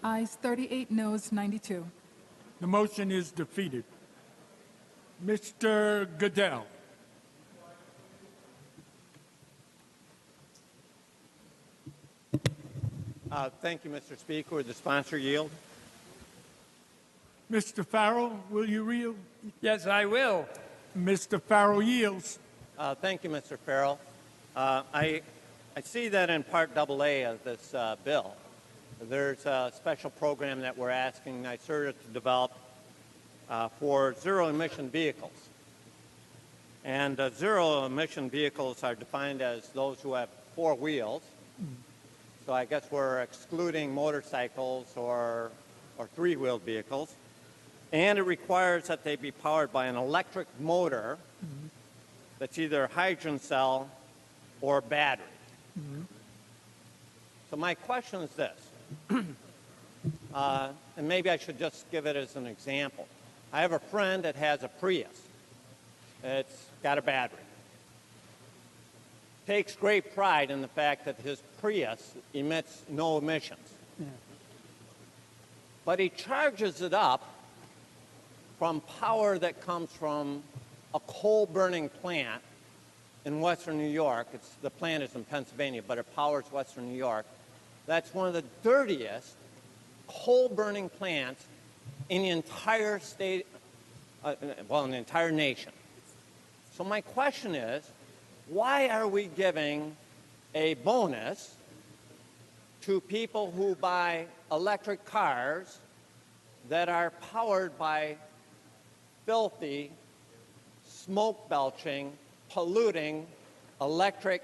Ayes 38, noes 92. The motion is defeated. Mr. Goodell. Thank you, Mr. Speaker. Would the sponsor yield? Mr. Farrell, will you yield? Yes, I will. Mr. Farrell yields. Thank you, Mr. Farrell. I see that in Part AA of this bill, there's a special program that we're asking NYSERDA to develop for zero-emission vehicles. And zero-emission vehicles are defined as those who have four wheels. So I guess we're excluding motorcycles or three-wheeled vehicles. And it requires that they be powered by an electric motor that's either a hydrogen cell or battery. So my question is this, and maybe I should just give it as an example. I have a friend that has a Prius. It's got a battery. Takes great pride in the fact that his Prius emits no emissions. Yeah. But he charges it up from power that comes from a coal-burning plant in western New York. The plant is in Pennsylvania, but it powers western New York. That's one of the dirtiest coal-burning plants in the entire state, in the entire nation. So my question is, why are we giving a bonus to people who buy electric cars that are powered by filthy, smoke-belching, polluting electric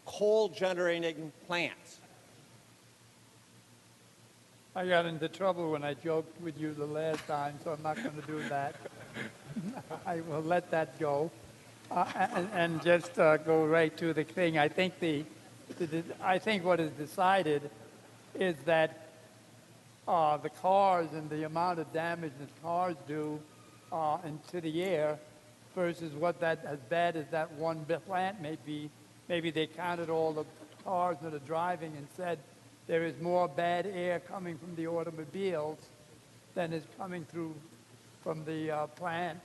coal-generating plants? I got into trouble when I joked with you the last time, so I'm not going to do that. I will let that go. And just go right to the thing. I think I think what is decided is that the cars and the amount of damage that cars do into the air versus what that, as bad as that one plant may be, maybe they counted all the cars that are driving and said there is more bad air coming from the automobiles than is coming through from the plant.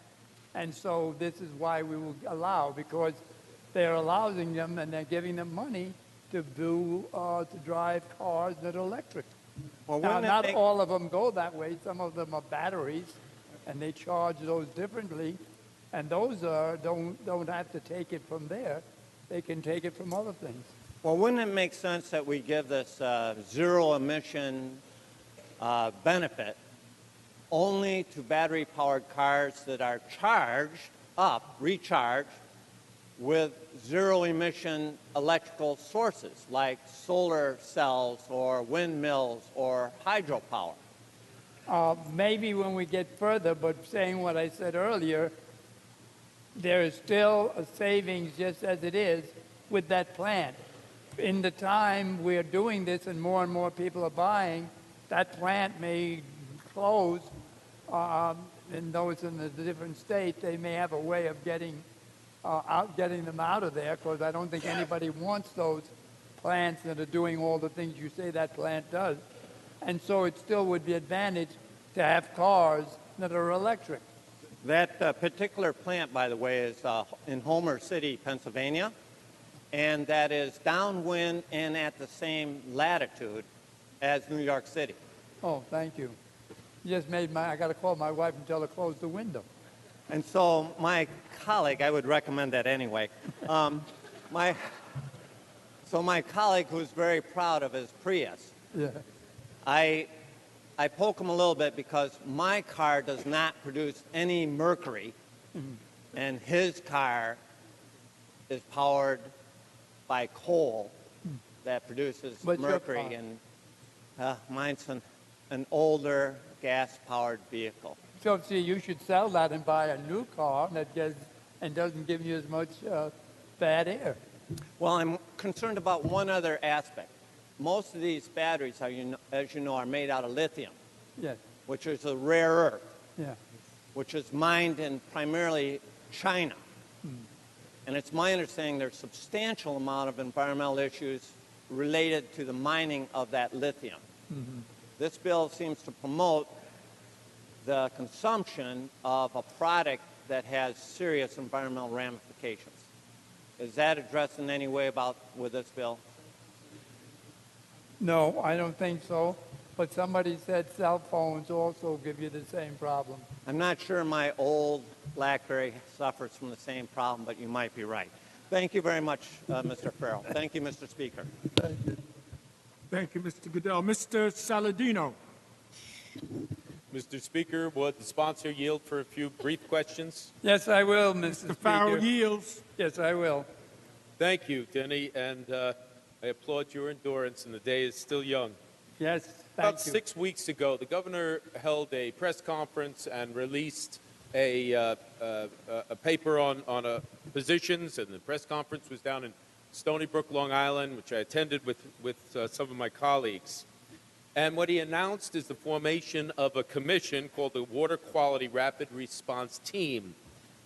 And so this is why we will allow, because they're allowing them and they're giving them money to drive cars that are electric. Well, Now, not all of them go that way. Some of them are batteries, and they charge those differently. And those don't have to take it from there. They can take it from other things. Well, wouldn't it make sense that we give this zero-emission benefit only to battery-powered cars that are recharged with zero-emission electrical sources like solar cells or windmills or hydropower? Maybe when we get further, but saying what I said earlier, there is still a savings just as it is with that plant. In the time we're doing this and more people are buying, that plant may close. And those in the different states, they may have a way of getting them out of there, because I don't think anybody wants those plants that are doing all the things you say that plant does. And so it still would be advantage to have cars that are electric. That particular plant, by the way, is in Homer City, Pennsylvania, and that is downwind and at the same latitude as New York City. Oh, thank you. You just made I got to call my wife and tell her to close the window. And so my colleague, I would recommend that anyway. My colleague, who's very proud of his Prius, Yeah. I poke him a little bit because my car does not produce any mercury, and his car is powered by coal that produces What's your mercury, car? and mine's an older gas-powered vehicle. So, see, you should sell that and buy a new car that doesn't give you as much bad air. Well, I'm concerned about one other aspect. Most of these batteries, as you know, are made out of lithium, Yes. which is a rare earth, Yeah. which is mined in primarily China. And it's my understanding there's a substantial amount of environmental issues related to the mining of that lithium. This bill seems to promote the consumption of a product that has serious environmental ramifications. Is that addressed in any way with this bill? No, I don't think so. But somebody said cell phones also give you the same problem. I'm not sure my old BlackBerry suffers from the same problem, but you might be right. Thank you very much, Mr. Farrell. Thank you, Mr. Speaker. Thank you, Mr. Goodell. Mr. Saladino. Mr. Speaker, would the sponsor yield for a few brief questions? Yes, I will, Mr. Mr. Speaker. Farrell yields. Yes, I will. Thank you, Denny, and I applaud your endurance, and the day is still young. Yes, About thank you. 6 weeks ago, the governor held a press conference and released a paper on positions, and the press conference was down in Stony Brook, Long Island, which I attended with some of my colleagues. And what he announced is the formation of a commission called the Water Quality Rapid Response Team.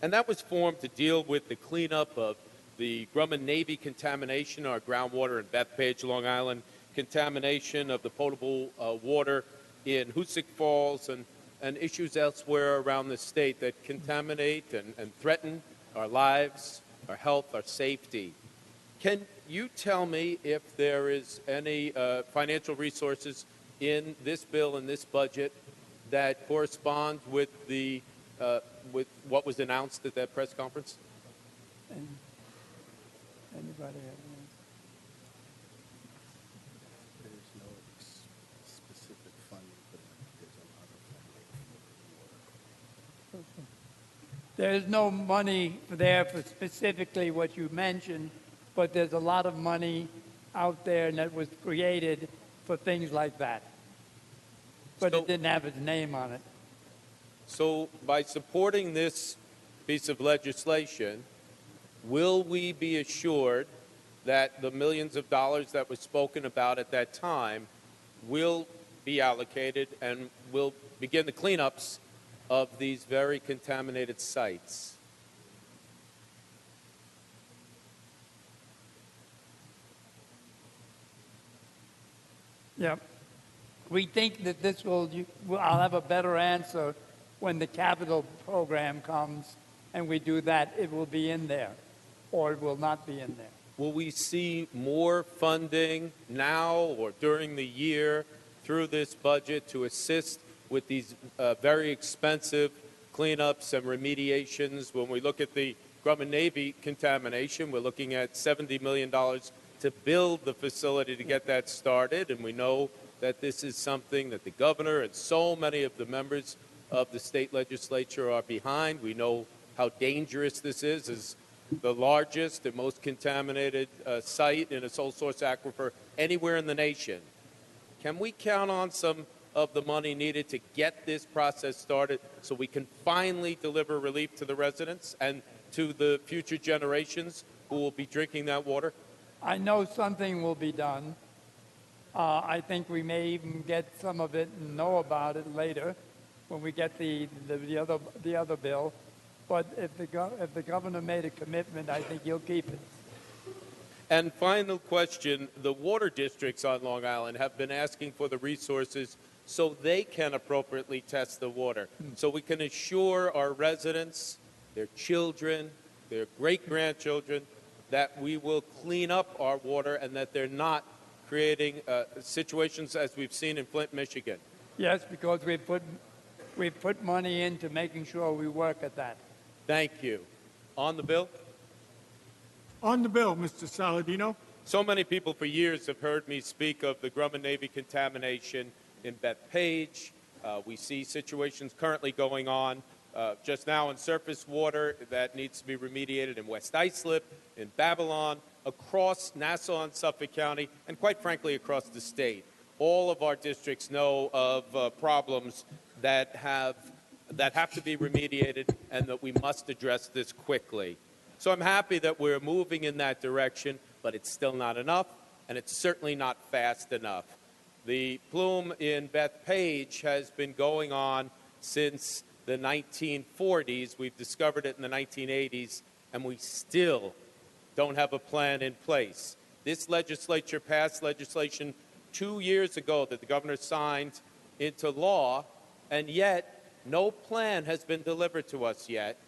And that was formed to deal with the cleanup of the Grumman Navy contamination, our groundwater in Bethpage, Long Island, contamination of the potable water in Hoosick Falls, and issues elsewhere around the state that contaminate and threaten our lives, our health, our safety. Can you tell me if there is any financial resources in this bill, in this budget, that correspond with with what was announced at that press conference? Anybody have any? There's no specific funding, but there's a lot of funding. There's no money there for specifically what you mentioned, but there's a lot of money out there and that was created for things like that. But So- it didn't have its name on it. So by supporting this piece of legislation, will we be assured that the millions of dollars that was spoken about at that time will be allocated and will begin the cleanups of these very contaminated sites? Yeah. We think that this I'll have a better answer when the capital program comes and we do that. It will be in there, or it will not be in there. Will we see more funding now or during the year through this budget to assist with these very expensive cleanups and remediations? When we look at the Grumman Navy contamination, we're looking at $70 million to build the facility to get that started, and we know that this is something that the governor and so many of the members of the state legislature are behind. We know how dangerous this is as the largest and most contaminated site in a sole source aquifer anywhere in the nation. Can we count on some of the money needed to get this process started so we can finally deliver relief to the residents and to the future generations who will be drinking that water? I know something will be done. I think we may even get some of it and know about it later when we get the other bill. But if the governor made a commitment, I think he'll keep it. And final question, the water districts on Long Island have been asking for the resources so they can appropriately test the water, so we can assure our residents, their children, their great-grandchildren, that we will clean up our water and that they're not creating situations as we've seen in Flint, Michigan. Yes, because we put money into making sure we work at that. Thank you. On the bill? On the bill, Mr. Saladino. So many people for years have heard me speak of the Grumman Navy contamination in Bethpage. We see situations currently going on just now in surface water that needs to be remediated in West Islip, in Babylon, across Nassau and Suffolk County, and quite frankly, across the state. All of our districts know of problems that have to be remediated and that we must address this quickly. So I'm happy that we're moving in that direction, but it's still not enough, and it's certainly not fast enough. The plume in Bethpage has been going on since the 1940s. We've discovered it in the 1980s, and we still don't have a plan in place. This legislature passed legislation 2 years ago that the governor signed into law, and yet no plan has been delivered to us yet,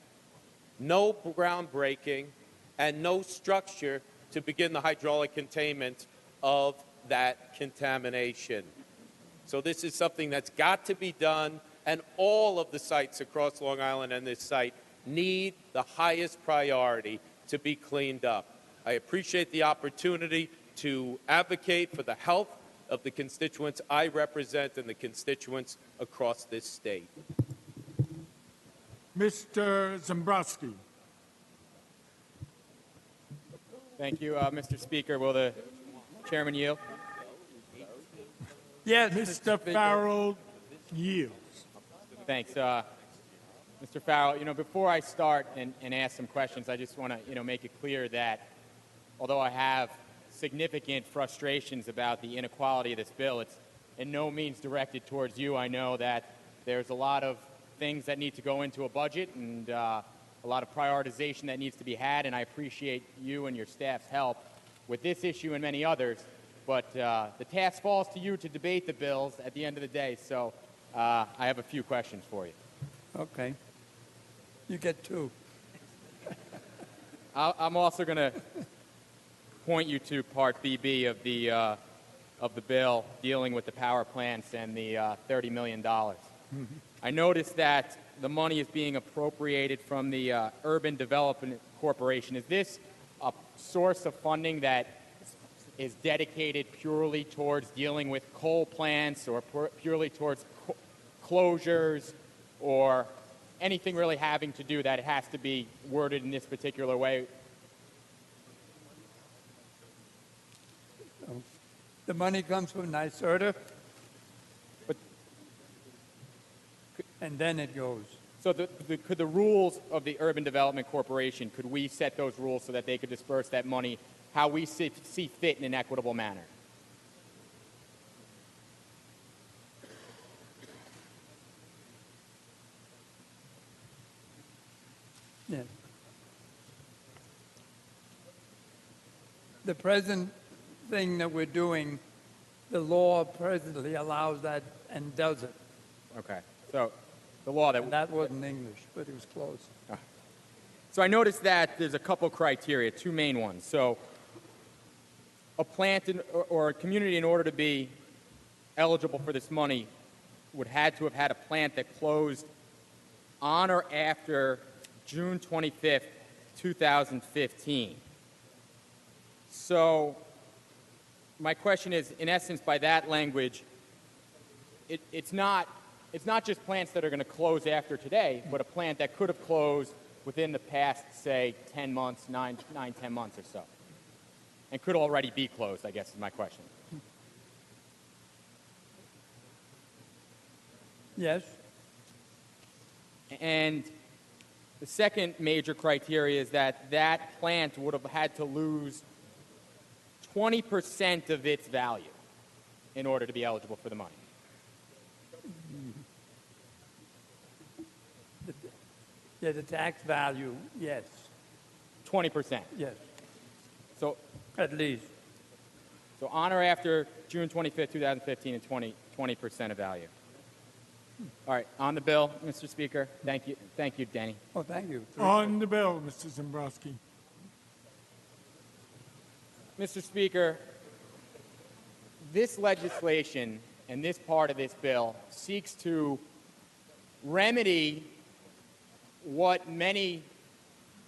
no groundbreaking, and no structure to begin the hydraulic containment of that contamination. So this is something that's got to be done, and all of the sites across Long Island and this site need the highest priority to be cleaned up. I appreciate the opportunity to advocate for the health of the constituents I represent and the constituents across this state. Mr. Zambrowski. Thank you, Mr. Speaker. Will the chairman yield? Yes, Mr. Farrell yields. Thanks. Mr. Farrell, before I start and ask some questions, I just want to, make it clear that although I have significant frustrations about the inequality of this bill, it's in no means directed towards you. I know that there's a lot of things that need to go into a budget and a lot of prioritization that needs to be had, and I appreciate you and your staff's help with this issue and many others. But the task falls to you to debate the bills at the end of the day, so I have a few questions for you. Okay. You get two. I'm also going to point you to Part BB of the bill dealing with the power plants and the $30 million. I noticed that the money is being appropriated from the Urban Development Corporation. Is this a source of funding that is dedicated purely towards dealing with coal plants or purely towards closures or anything really having to do that it has to be worded in this particular way? The money comes from NYSERDA, and then it goes. So could the rules of the Urban Development Corporation, could we set those rules so that they could disperse that money how we see fit in an equitable manner? Yeah. The present thing that we're doing, the law presently allows that and does it. Okay. So the law And that wasn't English, but it was close. So I noticed that there's a couple criteria, two main ones. So a plant or a community, in order to be eligible for this money, would had to have had a plant that closed on or after June 25th, 2015. So my question is, in essence, by that language, it's not just plants that are going to close after today, but a plant that could have closed within the past, say, 10 months, 10 months or so, and could already be closed, I guess is my question. Yes? And the second major criteria is that that plant would have had to lose 20% of its value in order to be eligible for the money. Yeah, the tax value, yes. 20%. Yes, So at least. So on or after June 25th, 2015, and 20% of value. All right, on the bill, Mr. Speaker. Thank you, Denny. Oh, thank you. On the bill, Mr. Zambrowski. Mr. Speaker, this legislation and this part of this bill seeks to remedy what many,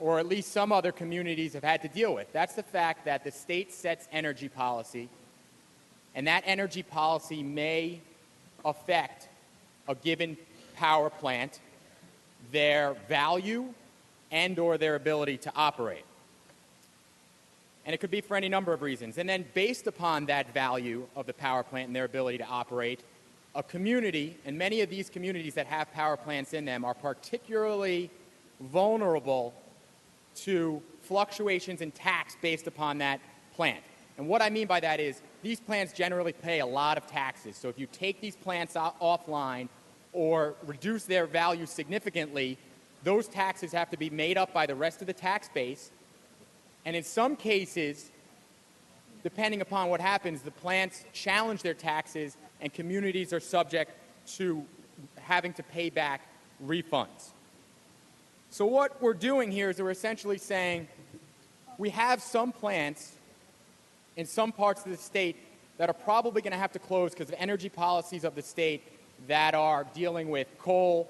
or at least some other communities have had to deal with. That's the fact that the state sets energy policy, and that energy policy may affect a given power plant, their value, and or their ability to operate. And it could be for any number of reasons. And then based upon that value of the power plant and their ability to operate, a community, and many of these communities that have power plants in them are particularly vulnerable to fluctuations in tax based upon that plant. And what I mean by that is these plants generally pay a lot of taxes. So if you take these plants offline or reduce their value significantly, those taxes have to be made up by the rest of the tax base. And in some cases, depending upon what happens, the plants challenge their taxes and communities are subject to having to pay back refunds. So what we're doing here is we're essentially saying we have some plants in some parts of the state that are probably going to have to close because of energy policies of the state that are dealing with coal.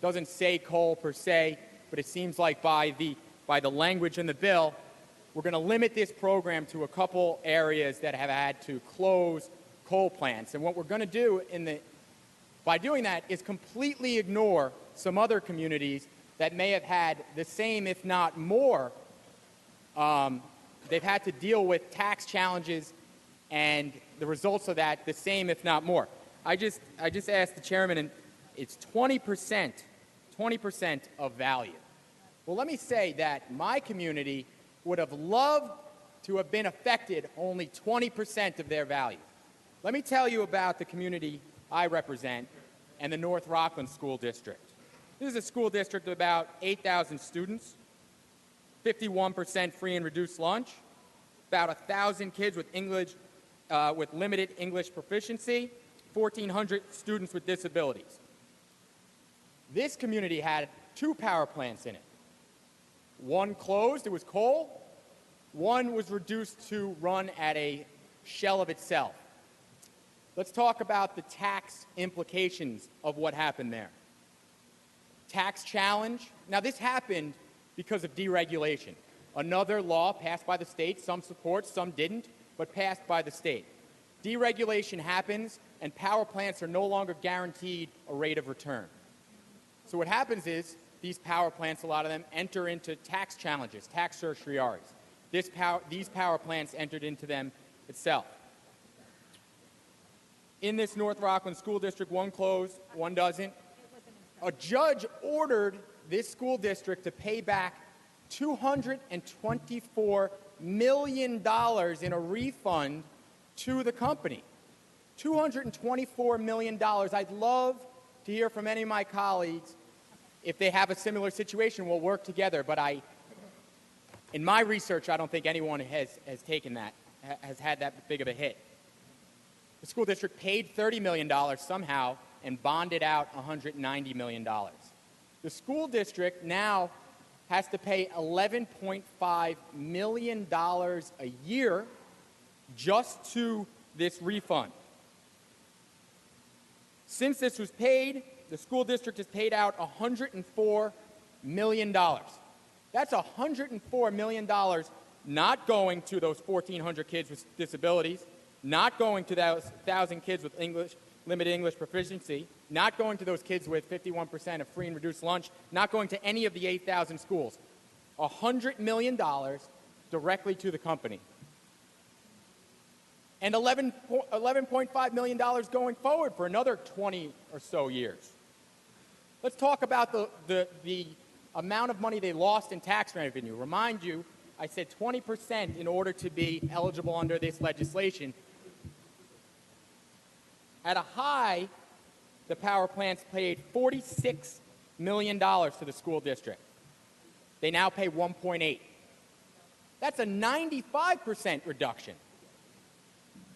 Doesn't say coal per se, but it seems like by the language in the bill, we're going to limit this program to a couple areas that have had to close coal plants. And what we're going to do by doing that is completely ignore some other communities that may have had the same, if not more. They've had to deal with tax challenges and the results of that the same, if not more. I just asked the chairman, and it's 20% of value. Well, let me say that my community would have loved to have been affected only 20% of their value. Let me tell you about the community I represent and the North Rockland School District. This is a school district of about 8,000 students, 51% free and reduced lunch, about 1,000 kids with with limited English proficiency, 1,400 students with disabilities. This community had 2 power plants in it. One closed, it was coal. One was reduced to run at a shell of itself. Let's talk about the tax implications of what happened there. Tax challenge. Now, this happened because of deregulation. Another law passed by the state, some support, some didn't, but passed by the state. Deregulation happens, and power plants are no longer guaranteed a rate of return. So what happens is these power plants, a lot of them, enter into tax challenges, tax certiorari's. These power plants entered into them itself. In this North Rockland School District, one closed, one doesn't. A judge ordered this school district to pay back $224 million in a refund to the company. $224 million. I'd love to hear from any of my colleagues if they have a similar situation. We'll work together, but in my research, I don't think anyone has taken that, has had that big of a hit. The school district paid $30 million somehow and bonded out $190 million. The school district now has to pay $11.5 million a year just to this refund. Since this was paid, the school district has paid out $104 million. That's $104 million not going to those 1,400 kids with disabilities, not going to those 1,000 kids with limited English proficiency, not going to those kids with 51% of free and reduced lunch, not going to any of the 8,000 schools. $100 million directly to the company. And $11.5 million going forward for another 20 or so years. Let's talk about the amount of money they lost in tax revenue. Remind you, I said 20% in order to be eligible under this legislation. At a high, the power plants paid $46 million to the school district. They now pay $1.8. That's a 95% reduction.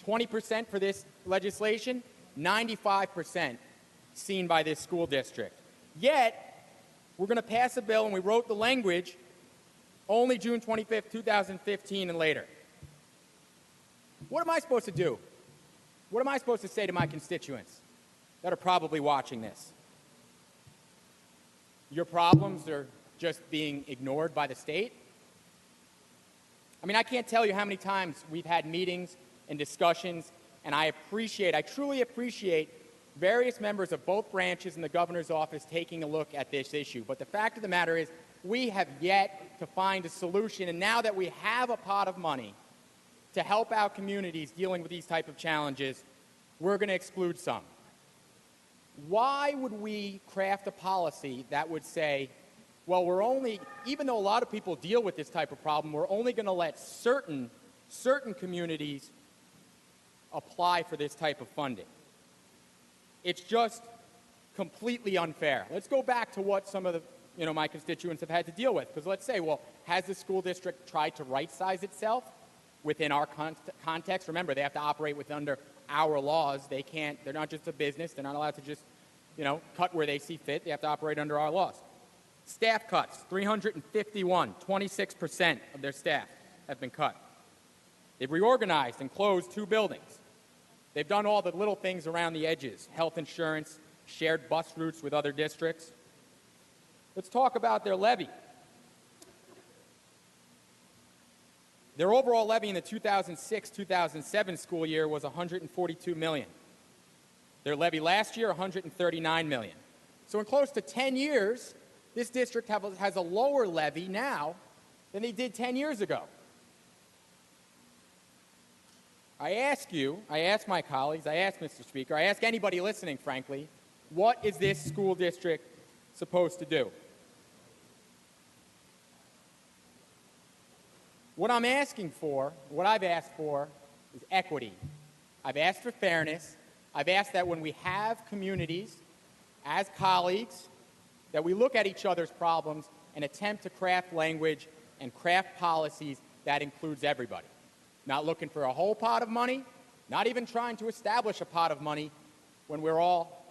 20% for this legislation, 95% seen by this school district. Yet, we're going to pass a bill, and we wrote the language only June 25th, 2015 and later. What am I supposed to do? What am I supposed to say to my constituents that are probably watching this? Your problems are just being ignored by the state? I mean, I can't tell you how many times we've had meetings and discussions, and I truly appreciate various members of both branches in the governor's office taking a look at this issue. But the fact of the matter is, we have yet to find a solution, and now that we have a pot of money to help out communities dealing with these type of challenges, we're going to exclude some. Why would we craft a policy that would say, well, even though a lot of people deal with this type of problem, we're only going to let certain communities apply for this type of funding? It's just completely unfair. Let's go back to what some of my constituents have had to deal with. Because let's say, well, has the school district tried to right-size itself? within our context. Remember, they have to operate under our laws. They're not just a business. They're not allowed to just, cut where they see fit. They have to operate under our laws. Staff cuts, 351, 26% of their staff have been cut. They've reorganized and closed 2 buildings. They've done all the little things around the edges, health insurance, shared bus routes with other districts. Let's talk about their levy. Their overall levy in the 2006-2007 school year was $142 million. Their levy last year, $139 million. So in close to 10 years, this district has a lower levy now than they did 10 years ago. I ask my colleagues, I ask Mr. Speaker, I ask anybody listening, frankly, what is this school district supposed to do? What I'm asking for, what I've asked for, is equity. I've asked for fairness. I've asked that when we have communities, as colleagues, that we look at each other's problems and attempt to craft language and craft policies that includes everybody. Not looking for a whole pot of money, not even trying to establish a pot of money when we're all,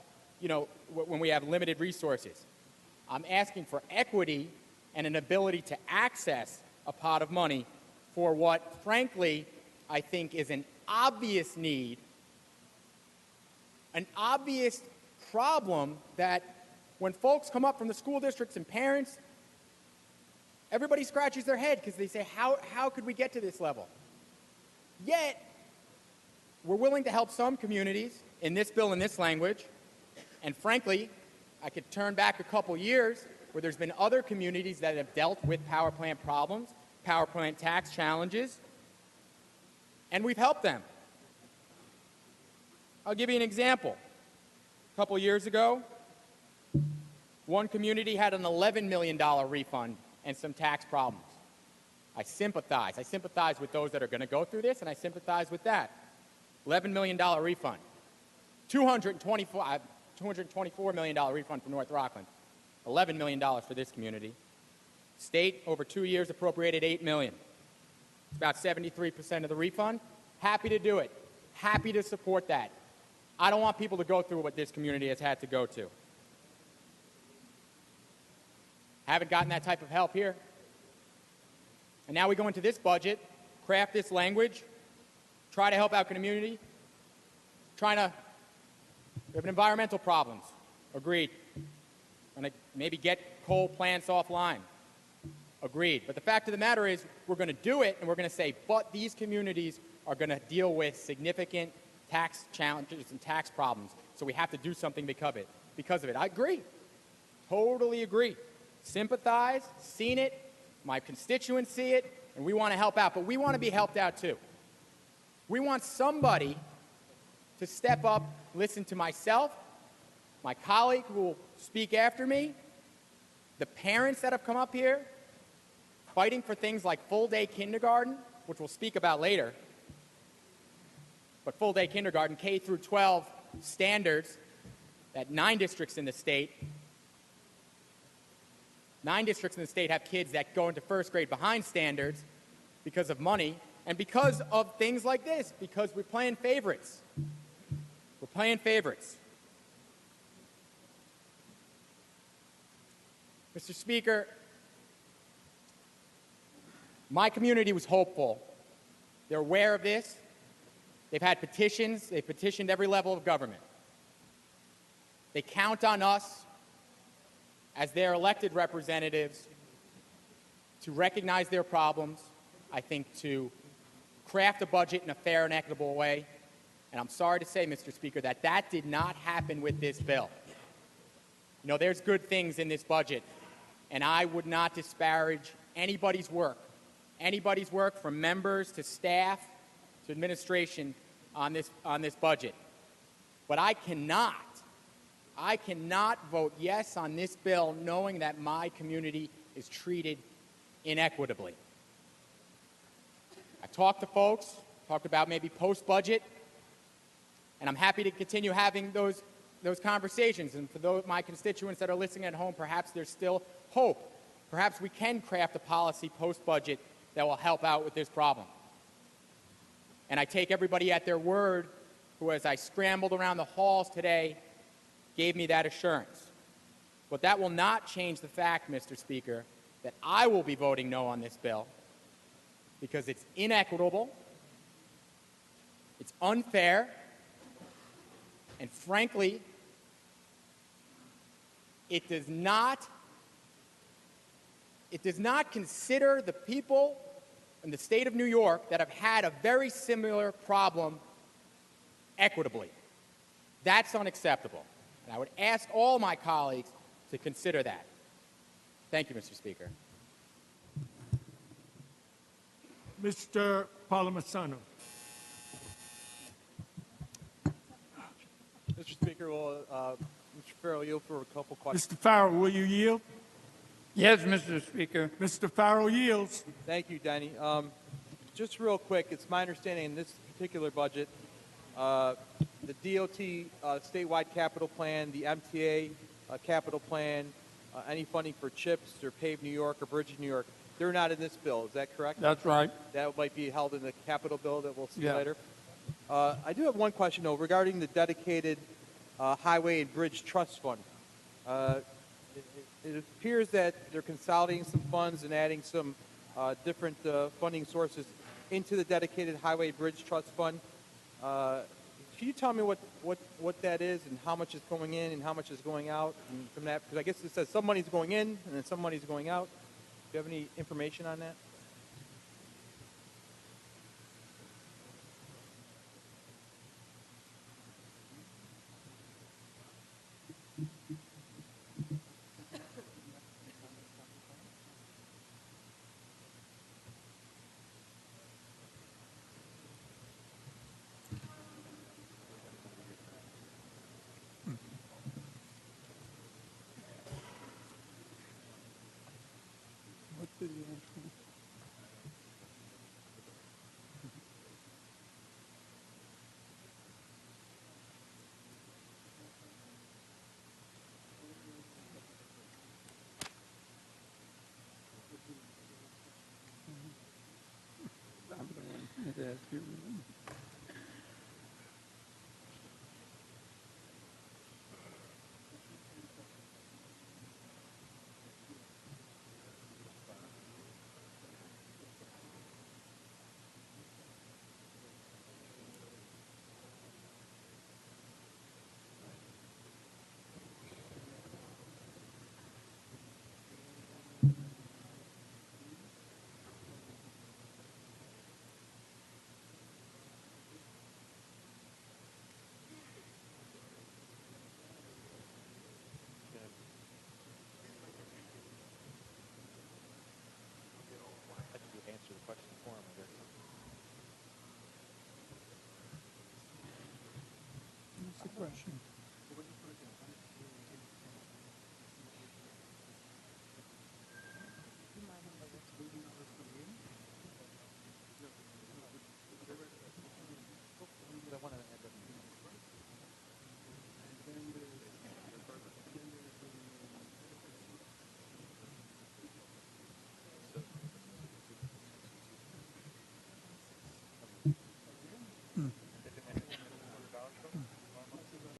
when we have limited resources. I'm asking for equity and an ability to access a pot of money for what, frankly, I think is an obvious need, an obvious problem that when folks come up from the school districts and parents, everybody scratches their head because they say, how could we get to this level? Yet, we're willing to help some communities in this bill in this language, and frankly, I could turn back a couple years where there's been other communities that have dealt with power plant problems, power plant tax challenges, and we've helped them. I'll give you an example. A couple years ago, one community had an $11 million refund and some tax problems. I sympathize. I sympathize with those that are going to go through this, and I sympathize with that. $11 million refund. $224 million refund for North Rockland. $11 million for this community. State, over 2 years, appropriated $8 million. It's about 73% of the refund. Happy to do it. Happy to support that. I don't want people to go through what this community has had to go to. Haven't gotten that type of help here. And now we go into this budget, craft this language, try to help out community, we have environmental problems, agreed. And maybe get coal plants offline, agreed. But the fact of the matter is we're going to do it and we're going to say, but these communities are going to deal with significant tax challenges and tax problems, so we have to do something because of it. I agree, totally agree. Sympathize, seen it, my constituents see it, and we want to help out, but we want to be helped out too. We want somebody to step up, listen to myself, my colleague who will speak after me, the parents that have come up here, fighting for things like full-day kindergarten, which we'll speak about later, but full-day kindergarten, K through 12 standards that 9 districts in the state have kids that go into first grade behind standards because of money and because of things like this, because we're playing favorites. We're playing favorites. Mr. Speaker, my community was hopeful. They're aware of this. They've had petitions. They've petitioned every level of government. They count on us as their elected representatives to recognize their problems, I think to craft a budget in a fair and equitable way. And I'm sorry to say, Mr. Speaker, that did not happen with this bill. You know, there's good things in this budget, and I would not disparage anybody's work from members to staff to administration on this budget. But I cannot vote yes on this bill knowing that my community is treated inequitably. I talked to folks, talked about maybe post-budget, and I'm happy to continue having those conversations. And for my constituents that are listening at home, perhaps there's still hope. Perhaps we can craft a policy post-budget that will help out with this problem. And I take everybody at their word who, as I scrambled around the halls today, gave me that assurance. But that will not change the fact, Mr. Speaker, that I will be voting no on this bill because it's inequitable, it's unfair, and frankly, it does not consider the people in the state of New York that have had a very similar problem equitably. That's unacceptable. And I would ask all my colleagues to consider that. Thank you, Mr. Speaker. Mr. Palamisano. Mr. Speaker, Mr. Farrell yield for a couple questions. Mr. Farrell, will you yield? Yes, Mr. Speaker. Mr. Farrell yields. Thank you, Denny. Just real quick, it's my understanding in this particular budget, the DOT statewide capital plan, the MTA capital plan, any funding for CHIPS or Pave New York or Bridge New York, they're not in this bill. Is that correct? That's right. That might be held in the capital bill that we'll see Yeah. later. I do have one question, though, regarding the dedicated highway and bridge trust fund. It appears that they're consolidating some funds and adding some different funding sources into the dedicated highway bridge trust fund. Can you tell me what that is and how much is going in and how much is going out and from that? Because I guess it says some money's going in and then some money's going out. Do you have any information on that? I'm going to ask you.